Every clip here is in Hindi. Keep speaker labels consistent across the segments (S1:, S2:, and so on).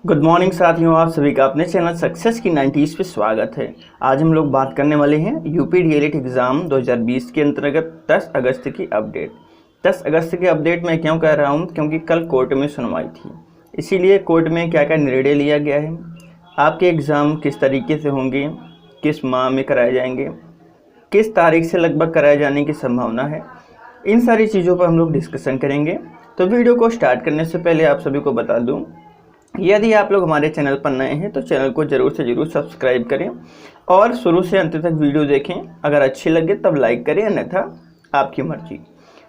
S1: गुड मॉर्निंग साथियों, आप सभी का अपने चैनल सक्सेस की 90s पे स्वागत है। आज हम लोग बात करने वाले हैं यूपी डीएलएड एग्ज़ाम 2020 के अंतर्गत 10 अगस्त की अपडेट। 10 अगस्त की अपडेट मैं क्यों कह रहा हूं, क्योंकि कल कोर्ट में सुनवाई थी, इसीलिए कोर्ट में क्या क्या निर्णय लिया गया है, आपके एग्ज़ाम किस तरीके से होंगे, किस माह में कराए जाएंगे, किस तारीख से लगभग कराए जाने की संभावना है, इन सारी चीज़ों पर हम लोग डिस्कशन करेंगे। तो वीडियो को स्टार्ट करने से पहले आप सभी को बता दूं, यदि आप लोग हमारे चैनल पर नए हैं तो चैनल को ज़रूर से ज़रूर सब्सक्राइब करें और शुरू से अंत तक वीडियो देखें। अगर अच्छी लगे तब लाइक करें, अन्यथा आपकी मर्जी।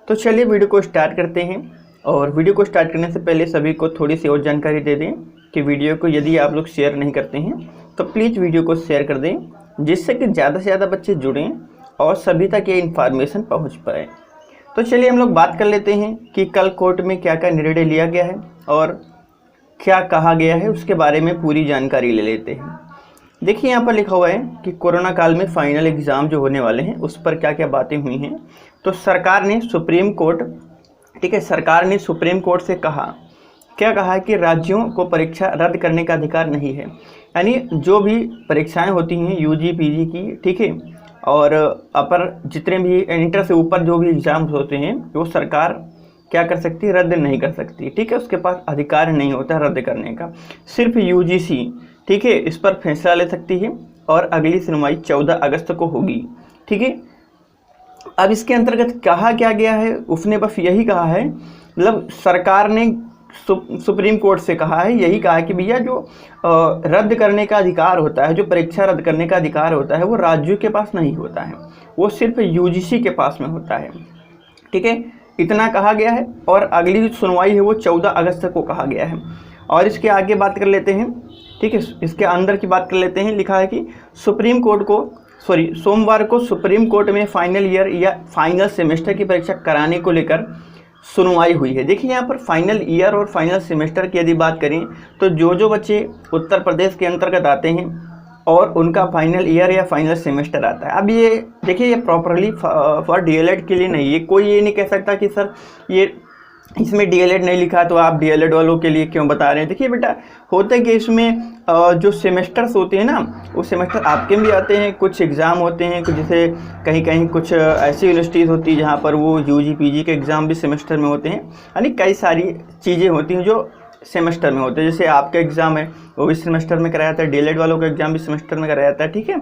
S1: तो चलिए वीडियो को स्टार्ट करते हैं। और वीडियो को स्टार्ट करने से पहले सभी को थोड़ी सी और जानकारी दे दें कि वीडियो को यदि आप लोग शेयर नहीं करते हैं तो प्लीज़ वीडियो को शेयर कर दें, जिससे कि ज़्यादा से ज़्यादा बच्चे जुड़ें और सभी तक ये इन्फॉर्मेशन पहुँच पाए। तो चलिए हम लोग बात कर लेते हैं कि कल कोर्ट में क्या क्या निर्णय लिया गया है और क्या कहा गया है, उसके बारे में पूरी जानकारी ले लेते हैं। देखिए यहाँ पर लिखा हुआ है कि कोरोना काल में फाइनल एग्ज़ाम जो होने वाले हैं उस पर क्या क्या बातें हुई हैं। तो सरकार ने सुप्रीम कोर्ट, ठीक है, सरकार ने सुप्रीम कोर्ट से क्या कहा है कि राज्यों को परीक्षा रद्द करने का अधिकार नहीं है। यानी जो भी परीक्षाएं होती हैं यूजी पीजी की, ठीक है, और अपर जितने भी इंटर से ऊपर जो भी एग्ज़ाम्स होते हैं वो सरकार क्या कर सकती है, रद्द नहीं कर सकती, ठीक है, उसके पास अधिकार नहीं होता रद्द करने का। सिर्फ यूजीसी, ठीक है, इस पर फैसला ले सकती है और अगली सुनवाई 14 अगस्त को होगी, ठीक है। अब इसके अंतर्गत कहा क्या गया है, उसने बस यही कहा है, मतलब सरकार ने सुप्रीम कोर्ट से कहा है, यही कहा है कि भैया जो रद्द करने का अधिकार होता है, जो परीक्षा रद्द करने का अधिकार होता है वो राज्यों के पास नहीं होता है, वो सिर्फ यूजीसी के पास में होता है, ठीक है, इतना कहा गया है। और अगली सुनवाई है वो 14 अगस्त को कहा गया है। और इसके आगे बात कर लेते हैं, ठीक है, इसके अंदर की बात कर लेते हैं। लिखा है कि सोमवार को सुप्रीम कोर्ट में फाइनल ईयर या फाइनल सेमेस्टर की परीक्षा कराने को लेकर सुनवाई हुई है। देखिए यहाँ पर फाइनल ईयर और फाइनल सेमेस्टर की यदि बात करें तो जो बच्चे उत्तर प्रदेश के अंतर्गत आते हैं और उनका फाइनल ईयर या फाइनल सेमेस्टर आता है। अब ये देखिए, ये प्रॉपरली फॉर डीएलएड के लिए नहीं है। कोई ये नहीं कह सकता कि सर ये इसमें डीएलएड नहीं लिखा तो आप डीएलएड वालों के लिए क्यों बता रहे हैं। देखिए बेटा, होता है कि इसमें जो सेमेस्टर्स होते हैं ना, वो सेमेस्टर आपके भी आते हैं, कुछ एग्ज़ाम होते हैं, कुछ जैसे कहीं कहीं कुछ ऐसी यूनिवर्सिटीज़ होती है जहाँ पर वो यूजी पीजी के एग्ज़ाम भी सेमेस्टर में होते हैं। यानी कई सारी चीज़ें होती हैं जो सेमेस्टर में होते हैं। जैसे आपका एग्ज़ाम है वो भी सेमेस्टर में कराया जाता है, डीएलएड वालों का एग्ज़ाम भी सेमेस्टर में कराया जाता है, ठीक है।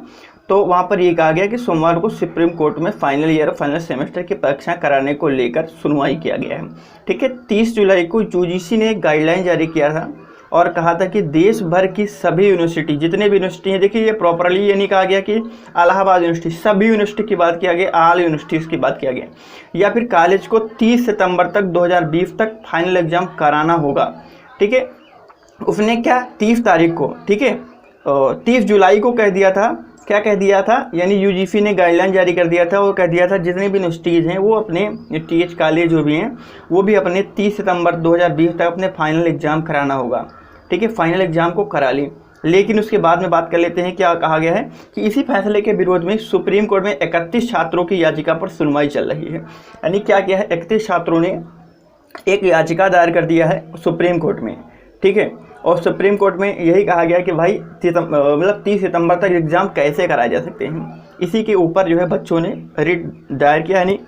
S1: तो वहाँ पर ये कहा गया कि सोमवार को सुप्रीम कोर्ट में फाइनल ईयर और फाइनल सेमेस्टर की परीक्षा कराने को लेकर सुनवाई किया गया है, ठीक है। 30 जुलाई को यूजीसी ने एक गाइडलाइन जारी किया था और कहा था कि देश भर की सभी यूनिवर्सिटी, जितने भी यूनिवर्सिटी हैं, देखिए ये प्रॉपरली ये नहीं कहा गया कि इलाहाबाद यूनिवर्सिटी, सभी यूनिवर्सिटी की बात किया गया, ऑल यूनिवर्सिटीज़ की बात किया गया, या फिर कॉलेज को 30 सितंबर तक 2020 तक फाइनल एग्ज़ाम कराना होगा, ठीक है। उसने क्या 30 तारीख को, ठीक है, 30 जुलाई को कह दिया था, क्या कह दिया था, यानी यूजीसी ने गाइडलाइन जारी कर दिया था और कह दिया था जितने भी यूनिवर्सिटीज़ हैं वो अपने टीएच कॉलेज जो भी हैं वो भी अपने 30 सितंबर 2020 तक अपने फाइनल एग्ज़ाम कराना होगा, ठीक है, फाइनल एग्ज़ाम को करा लें। लेकिन उसके बाद में बात कर लेते हैं क्या कहा गया है कि इसी फैसले के विरोध में सुप्रीम कोर्ट में 31 छात्रों की याचिका पर सुनवाई चल रही है। यानी क्या किया है, 31 छात्रों ने एक याचिका दायर कर दिया है सुप्रीम कोर्ट में, ठीक है। और सुप्रीम कोर्ट में यही कहा गया कि भाई 30 सितंबर तक एग्ज़ाम कैसे कराए जा सकते हैं। इसी के ऊपर जो है बच्चों ने रिट दायर किया, यानी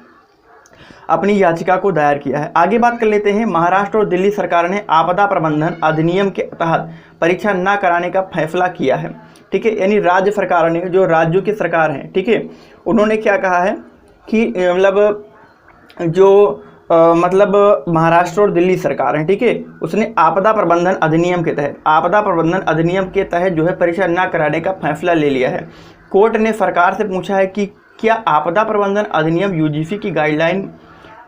S1: अपनी याचिका को दायर किया है। आगे बात कर लेते हैं। महाराष्ट्र और दिल्ली सरकार ने आपदा प्रबंधन अधिनियम के तहत परीक्षा न कराने का फैसला किया है, ठीक है। यानी राज्य सरकार ने, जो राज्यों की सरकार हैं, ठीक है, उन्होंने क्या कहा है कि मतलब जो महाराष्ट्र और दिल्ली सरकार है, ठीक है, उसने आपदा प्रबंधन अधिनियम के तहत जो है परीक्षा न कराने का फैसला ले लिया है। कोर्ट ने सरकार से पूछा है कि क्या आपदा प्रबंधन अधिनियम यूजीसी की गाइडलाइन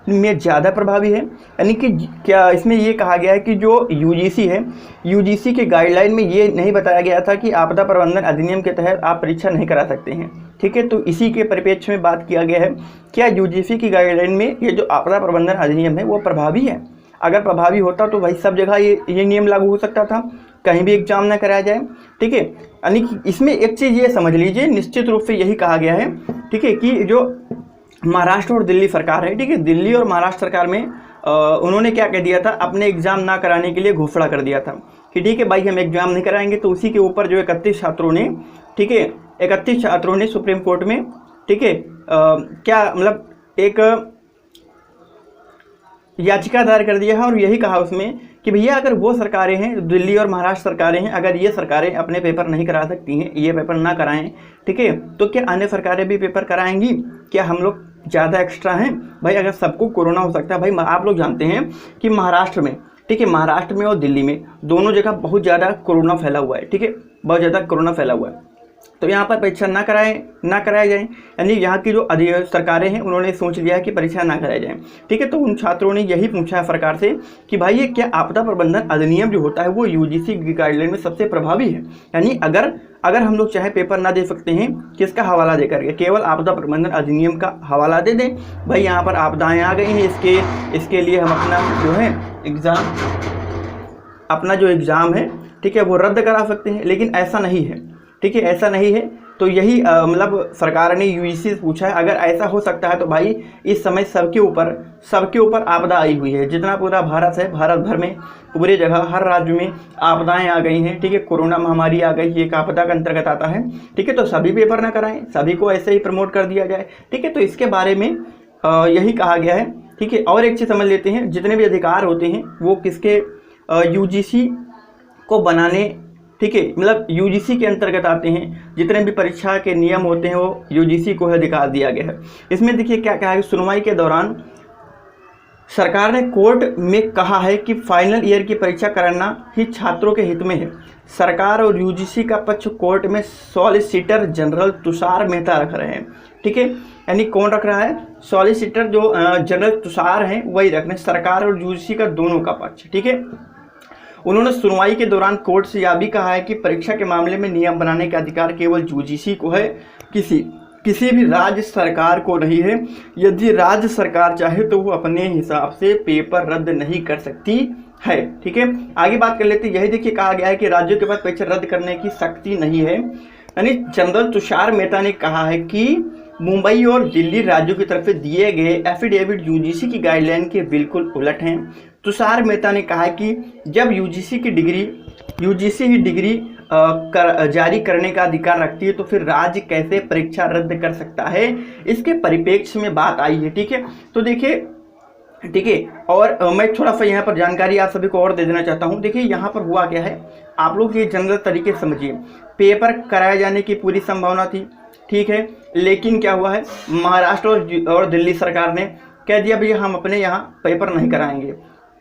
S1: में ज़्यादा प्रभावी है। यानी कि क्या इसमें ये कहा गया है कि जो यूजीसी है, यूजीसी के गाइडलाइन में ये नहीं बताया गया था कि आपदा प्रबंधन अधिनियम के तहत आप परीक्षा नहीं करा सकते हैं, ठीक है। तो इसी के परिप्रेक्ष्य में बात किया गया है, क्या यूजीसी की गाइडलाइन में ये जो आपदा प्रबंधन अधिनियम है वो प्रभावी है। अगर प्रभावी होता तो भाई सब जगह ये नियम लागू हो सकता था, कहीं भी एग्जाम ना कराया जाए, ठीक है। यानी कि इसमें एक चीज़ ये समझ लीजिए, निश्चित रूप से यही कहा गया है, ठीक है, कि जो महाराष्ट्र और दिल्ली सरकार है, ठीक है, दिल्ली और महाराष्ट्र सरकार में उन्होंने क्या कह दिया था, अपने एग्ज़ाम ना कराने के लिए घोषणा कर दिया था कि ठीक है भाई हम एग्ज़ाम नहीं कराएंगे। तो उसी के ऊपर जो 31 छात्रों ने, ठीक है, 31 छात्रों ने सुप्रीम कोर्ट में, ठीक है, क्या मतलब एक याचिका दायर कर दिया है और यही कहा उसमें कि भैया अगर वो सरकारें हैं, दिल्ली और महाराष्ट्र सरकारें हैं, अगर ये सरकारें अपने पेपर नहीं करा सकती हैं, ये पेपर ना कराएं, ठीक है, तो क्या अन्य सरकारें भी पेपर कराएंगी? क्या हम लोग ज़्यादा एक्स्ट्रा हैं? भाई अगर सबको कोरोना हो सकता है, भाई आप लोग जानते हैं कि महाराष्ट्र में, ठीक है, महाराष्ट्र में और दिल्ली में दोनों जगह बहुत ज़्यादा कोरोना फैला हुआ है, ठीक है, बहुत ज़्यादा कोरोना फैला हुआ है। तो यहाँ पर परीक्षा ना कराया जाए, यानी यहाँ की जो सरकारें हैं उन्होंने सोच लिया है कि परीक्षा ना कराई जाए, ठीक है। तो उन छात्रों ने यही पूछा है सरकार से कि भाई ये क्या आपदा प्रबंधन अधिनियम जो होता है वो यूजीसी की गाइडलाइन में सबसे प्रभावी है? यानी अगर हम लोग चाहे पेपर ना दे सकते हैं, किसका हवाला दे करके? केवल आपदा प्रबंधन अधिनियम का हवाला दे दें, भाई यहाँ पर आपदाएँ आ गई हैं, इसके लिए हम अपना जो है एग्ज़ाम है, ठीक है, वो रद्द करा सकते हैं। लेकिन ऐसा नहीं है, ठीक है, ऐसा नहीं है। तो यही मतलब सरकार ने यूजीसी से पूछा है, अगर ऐसा हो सकता है तो भाई इस समय सबके ऊपर आपदा आई हुई है। जितना पूरा भारत है, भारत भर में पूरे जगह हर राज्य में आपदाएं आ गई हैं, ठीक है, कोरोना महामारी आ गई, एक आपदा के अंतर्गत आता है, ठीक है। तो सभी पेपर ना कराएं, सभी को ऐसे ही प्रमोट कर दिया जाए, ठीक है। तो इसके बारे में यही कहा गया है, ठीक है। और एक चीज़ समझ लेते हैं, जितने भी अधिकार होते हैं वो किसके, यूजीसी को बनाने, ठीक है, मतलब यूजीसी के अंतर्गत आते हैं। जितने भी परीक्षा के नियम होते हैं वो यूजीसी को अधिकार दिया गया है। इसमें देखिए क्या कहा है, सुनवाई के दौरान सरकार ने कोर्ट में कहा है कि फाइनल ईयर की परीक्षा कराना ही छात्रों के हित में है। सरकार और यूजीसी का पक्ष कोर्ट में सॉलिसिटर जनरल तुषार मेहता रख रहे हैं, ठीक है। यानी कौन रख रहा है? सॉलिसिटर जो जनरल तुषार हैं वही रख रहे हैं, सरकार और यूजीसी का दोनों का पक्ष, ठीक है। उन्होंने सुनवाई के दौरान कोर्ट से यह भी कहा है कि परीक्षा के मामले में नियम बनाने का अधिकार केवल यूजीसी को है, किसी भी राज्य सरकार को नहीं है। यदि राज्य सरकार चाहे तो वो अपने हिसाब से पेपर रद्द नहीं कर सकती है, ठीक है। आगे बात कर लेते हैं। यही देखिए कहा गया है कि राज्यों के पास परीक्षा रद्द करने की शक्ति नहीं है। यानी जनरल तुषार मेहता ने कहा है कि मुंबई और दिल्ली राज्यों की तरफ से दिए गए एफिडेविट यूजीसी की गाइडलाइन के बिल्कुल उलट हैं। तुषार मेहता ने कहा कि जब यूजीसी ही डिग्री जारी करने का अधिकार रखती है तो फिर राज्य कैसे परीक्षा रद्द कर सकता है, इसके परिप्रेक्ष्य में बात आई है, ठीक है। तो देखिए, ठीक है, और मैं थोड़ा सा यहाँ पर जानकारी आप सभी को और दे देना चाहता हूँ। देखिए यहाँ पर हुआ क्या है, आप लोग ये जनरल तरीके से समझिए। पेपर कराए जाने की पूरी संभावना थी, ठीक है, लेकिन क्या हुआ है, महाराष्ट्र और दिल्ली सरकार ने कह दिया भैया हम अपने यहाँ पेपर नहीं कराएंगे,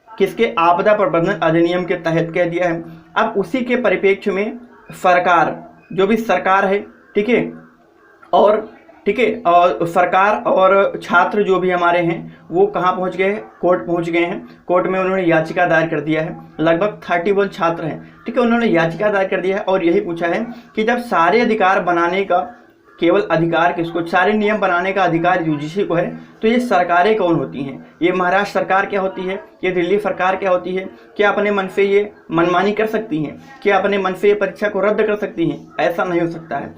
S1: किसके, आपदा प्रबंधन अधिनियम के तहत कह दिया है। अब उसी के परिप्रेक्ष्य में सरकार, जो भी सरकार है, ठीक है, और ठीक है, और सरकार और छात्र जो भी हमारे हैं वो कहाँ पहुँच गए हैं, कोर्ट पहुँच गए हैं। कोर्ट में उन्होंने याचिका दायर कर दिया है, लगभग 31 छात्र हैं, ठीक है, उन्होंने याचिका दायर कर दिया है और यही पूछा है कि जब सारे अधिकार बनाने का केवल अधिकार किसको, सारे नियम बनाने का अधिकार यूजीसी को है, तो ये सरकारें कौन होती हैं? ये महाराष्ट्र सरकार क्या होती है, ये दिल्ली सरकार क्या होती है? क्या अपने मन से ये मनमानी कर सकती हैं? क्या अपने मन से ये परीक्षा को रद्द कर सकती हैं? ऐसा नहीं हो सकता है।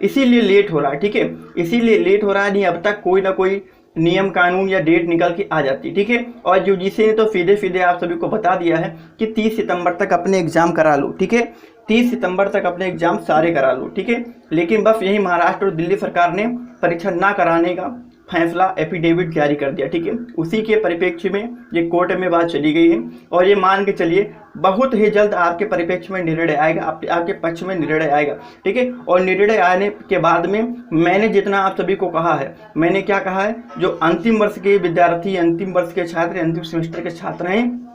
S1: इसीलिए लेट हो रहा है, ठीक है, इसीलिए लेट हो रहा है। नहीं, अब तक कोई ना कोई नियम कानून या डेट निकल के आ जाती, ठीक है। और यूजीसी ने तो सीधे आप सभी को बता दिया है कि 30 सितंबर तक अपने एग्जाम करा लो, ठीक है, 30 सितंबर तक अपने एग्जाम सारे करा लो, ठीक है। लेकिन बस यही महाराष्ट्र और दिल्ली सरकार ने परीक्षा ना कराने का फैसला एफिडेविट जारी कर दिया, ठीक है। उसी के परिप्रेक्ष्य में ये कोर्ट में बात चली गई है और ये मान के चलिए बहुत ही जल्द आपके परिप्रेक्ष्य में निर्णय आएगा, आपके पक्ष में निर्णय आएगा, ठीक है। और निर्णय आने के बाद में मैंने जितना आप सभी को कहा है, मैंने क्या कहा है, जो अंतिम वर्ष के विद्यार्थी, अंतिम वर्ष के छात्र, अंतिम सेमेस्टर के छात्र हैं,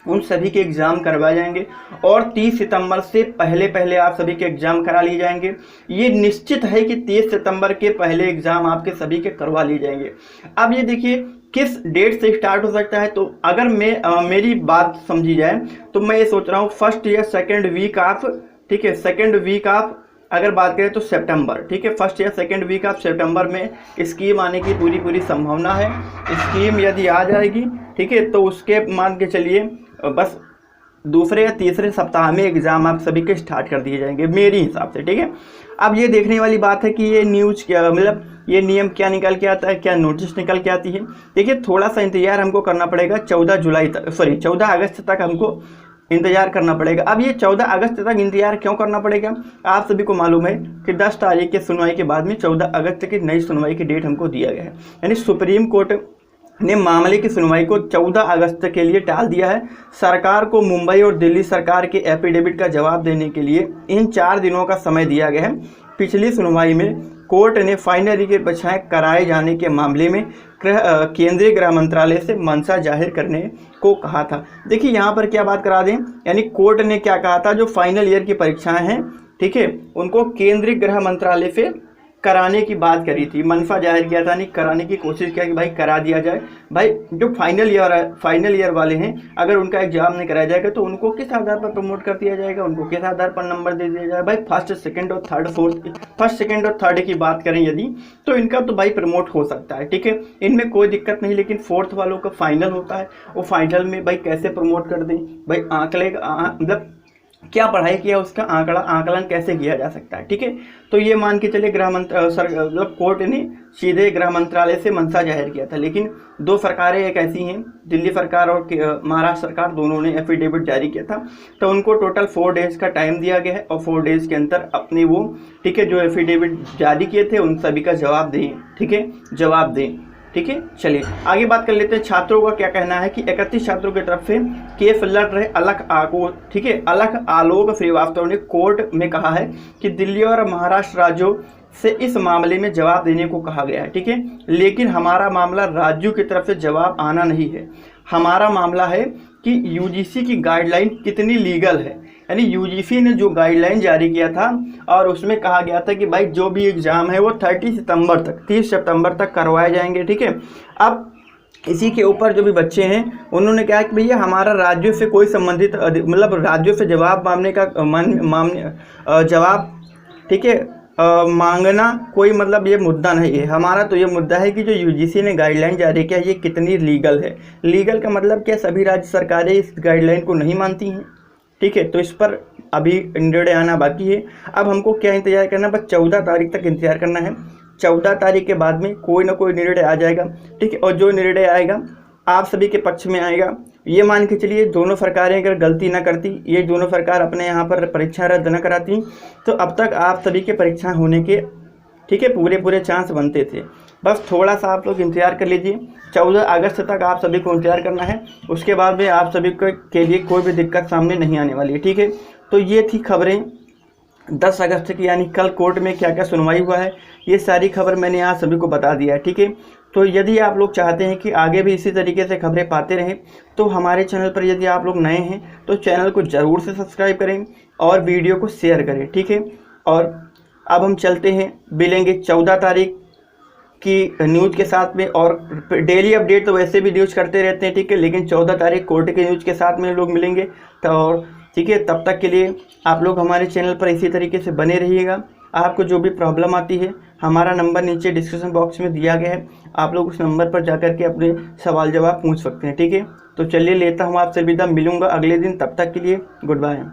S1: उन सभी के एग्जाम करवाए जाएंगे और 30 सितंबर से पहले आप सभी के एग्जाम करा लिए जाएंगे। ये निश्चित है कि 30 सितंबर के पहले एग्जाम आपके सभी के करवा लिए जाएंगे। अब ये देखिए किस डेट से स्टार्ट हो सकता है, तो अगर मेरी बात समझी जाए तो मैं ये सोच रहा हूँ फर्स्ट या सेकेंड वीक ऑफ, ठीक है, सेकेंड वीक ऑफ अगर बात करें तो सितंबर, ठीक है, फर्स्ट या सेकेंड वीक ऑफ सितंबर में स्कीम आने की पूरी संभावना है। स्कीम यदि आ जाएगी, ठीक है, तो उसके मान के चलिए बस दूसरे या तीसरे सप्ताह में एग्ज़ाम आप सभी के स्टार्ट कर दिए जाएंगे मेरे हिसाब से, ठीक है। अब ये देखने वाली बात है कि ये न्यूज़ क्या, मतलब ये नियम क्या निकल के आता है, क्या नोटिस निकल के आती है। देखिए थोड़ा सा इंतजार हमको करना पड़ेगा, 14 अगस्त तक हमको इंतजार करना पड़ेगा। अब ये 14 अगस्त तक इंतजार क्यों करना पड़ेगा, आप सभी को मालूम है कि 10 तारीख के सुनवाई के बाद में 14 अगस्त की नई सुनवाई की डेट हमको दिया गया है। यानी सुप्रीम कोर्ट ने मामले की सुनवाई को 14 अगस्त के लिए टाल दिया है। सरकार को मुंबई और दिल्ली सरकार के एफिडेविट का जवाब देने के लिए इन 4 दिनों का समय दिया गया है। पिछली सुनवाई में कोर्ट ने फाइनल की परीक्षाएं कराए जाने के मामले में केंद्रीय गृह मंत्रालय से मंशा जाहिर करने को कहा था। देखिए यहाँ पर क्या बात करा दें, यानी कोर्ट ने क्या कहा था, जो फाइनल ईयर की परीक्षाएं हैं, ठीक है, उनको केंद्रीय गृह मंत्रालय से कराने की बात करी थी, मंशा जाहिर किया था, नहीं कराने की कोशिश किया कि भाई करा दिया जाए। भाई जो फाइनल ईयर वाले हैं, अगर उनका एग्जाम नहीं कराया जाएगा तो उनको किस आधार पर प्रमोट कर दिया जाएगा, उनको किस आधार पर नंबर दे दिया जाएगा। भाई फर्स्ट सेकंड और थर्ड की बात करें यदि, तो इनका तो भाई प्रमोट हो सकता है, ठीक है, इनमें कोई दिक्कत नहीं। लेकिन फोर्थ वालों का फाइनल होता है, वो फाइनल में भाई कैसे प्रमोट कर दें, भाई आंकड़े मतलब क्या पढ़ाई किया उसका आकलन कैसे किया जा सकता है, ठीक है। तो ये मान के चले मतलब कोर्ट ने सीधे गृह मंत्रालय से मंशा जाहिर किया था। लेकिन 2 सरकारें एक ऐसी हैं, दिल्ली सरकार और महाराष्ट्र सरकार, दोनों ने एफिडेविट जारी किया था, तो उनको टोटल 4 डेज का टाइम दिया गया है और 4 डेज के अंदर अपने वो, ठीक है, जो एफिडेविट जारी किए थे उन सभी का जवाब दें, ठीक है, जवाब दें, ठीक है। चलिए आगे बात कर लेते हैं। छात्रों का क्या कहना है कि 31 छात्रों की तरफ से केस लड़ रहे अलख आलोक श्रीवास्तव ने कोर्ट में कहा है कि दिल्ली और महाराष्ट्र राज्यों से इस मामले में जवाब देने को कहा गया है, ठीक है, लेकिन हमारा मामला राज्यों की तरफ से जवाब आना नहीं है। हमारा मामला है कि यूजीसी की गाइडलाइन कितनी लीगल है। यानी यूजीसी ने जो गाइडलाइन जारी किया था और उसमें कहा गया था कि भाई जो भी एग्ज़ाम है वो 30 सितंबर तक करवाए जाएंगे, ठीक है। अब इसी के ऊपर जो भी बच्चे हैं उन्होंने कहा कि भैया हमारा राज्यों से कोई संबंधित, मतलब राज्यों से जवाब मांगने का जवाब, ठीक है, मांगना कोई मतलब ये मुद्दा नहीं है। हमारा तो ये मुद्दा है कि जो यूजीसी ने गाइडलाइन जारी किया ये कितनी लीगल है। लीगल का मतलब क्या, सभी राज्य सरकारें इस गाइडलाइन को नहीं मानती हैं, ठीक है, तो इस पर अभी निर्णय आना बाकी है। अब हमको क्या इंतजार करना है, बस 14 तारीख तक इंतजार करना है। 14 तारीख के बाद में कोई ना कोई निर्णय आ जाएगा, ठीक है, और जो निर्णय आएगा आप सभी के पक्ष में आएगा। ये मान के चलिए दोनों सरकारें अगर गलती ना करती, ये दोनों सरकार अपने यहाँ पर परीक्षा रद्द न कराती, तो अब तक आप सभी के परीक्षा होने के, ठीक है, पूरे चांस बनते थे। बस थोड़ा सा आप लोग इंतजार कर लीजिए, 14 अगस्त तक आप सभी को इंतजार करना है। उसके बाद में आप सभी के लिए कोई भी दिक्कत सामने नहीं आने वाली है, ठीक है। तो ये थी खबरें 10 अगस्त की, यानी कल कोर्ट में क्या क्या सुनवाई हुआ है, ये सारी खबर मैंने यहाँ सभी को बता दिया है, ठीक है। तो यदि आप लोग चाहते हैं कि आगे भी इसी तरीके से खबरें पाते रहें, तो हमारे चैनल पर यदि आप लोग नए हैं तो चैनल को ज़रूर से सब्सक्राइब करें और वीडियो को शेयर करें, ठीक है। और अब हम चलते हैं, मिलेंगे 14 तारीख की न्यूज़ के साथ में, और डेली अपडेट तो वैसे भी न्यूज़ करते रहते हैं, ठीक है, लेकिन 14 तारीख कोर्ट के न्यूज़ के साथ में लोग मिलेंगे। तो ठीक है, तब तक के लिए आप लोग हमारे चैनल पर इसी तरीके से बने रहिएगा। आपको जो भी प्रॉब्लम आती है, हमारा नंबर नीचे डिस्क्रिप्शन बॉक्स में दिया गया है, आप लोग उस नंबर पर जाकर के अपने सवाल जवाब पूछ सकते हैं, ठीक है। तो चलिए लेता हूँ आपसे विदा, मिलूंगा अगले दिन, तब तक के लिए गुड बाय।